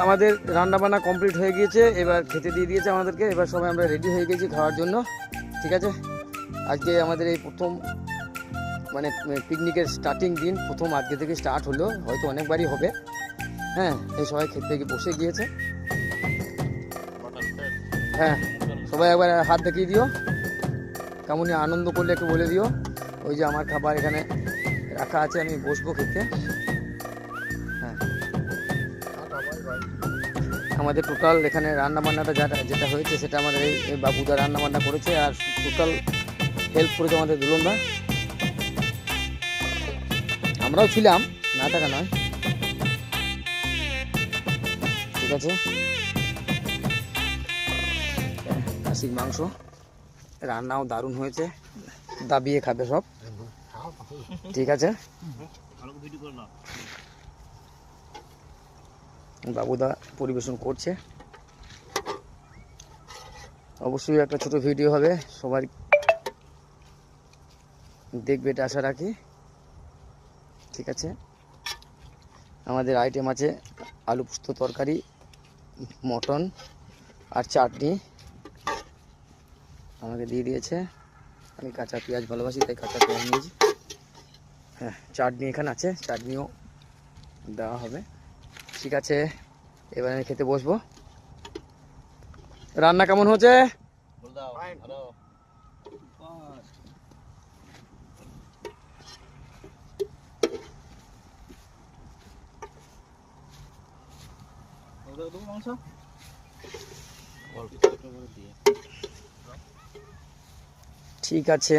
আমাদের রান্না বান্না কমপ্লিট হয়ে গিয়েছে, এবার খেতে দিয়ে দিয়েছে আমাদেরকে। এবার সবাই আমরা রেডি হয়ে গেছি খাওয়ার জন্য। ঠিক আছে, আজকে আমাদের এই প্রথম মানে পিকনিকের স্টার্টিং দিন, প্রথম আজকে থেকে স্টার্ট হলো, হয়তো অনেকবারই হবে। হ্যাঁ, এই সবাই খেতে বসে গিয়েছে। হ্যাঁ, সবাই একবার হাত দেখিয়ে দিও, কেমনই আনন্দ করলে একটু বলে দিও। ওই যে আমার খাবার এখানে রাখা আছে, আমি বসবো খেতে। হ্যাঁ, আমাদের টোটাল এখানে রান্নাবান্নাটা যেটা হয়েছে সেটা আমাদের এই বাবুদা রান্নাবান্না করেছে, আর টোটাল হেল্প করেছে আমাদের দুলনদা। আমরাও ছিলাম, না থাকা নয়। ঠিক আছে, খাসির মাংস রান্নাও দারুণ হয়েছে, দাবিয়ে খাবে সব। ঠিক আছে, বাবুদা পরিবেশন করছে। অবশ্যই একটা ছোট ভিডিও হবে, সবাই দেখবে এটা আশা রাখি। ঠিক আছে, আমাদের আইটেম আছে আলু পোস্ত তরকারি, মটন আর চাটনি আমাকে দিয়ে দিয়েছে। আমি কাঁচা পেঁয়াজ ভালোবাসি, তাই কাঁচা পেঁয়াজ নিয়েছি। হ্যাঁ, চাটনি এখানে আছে, চাটনিও দেওয়া হবে। ঠিক আছে, এবার আমি খেতে বসবো। রান্না কেমন হচ্ছে? ঠিক আছে,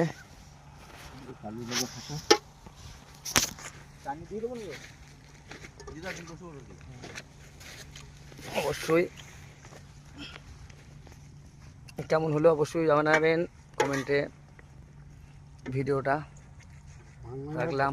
অবশ্যই কেমন হলো অবশ্যই জানাবেন কমেন্টে। ভিডিওটা রাখলাম।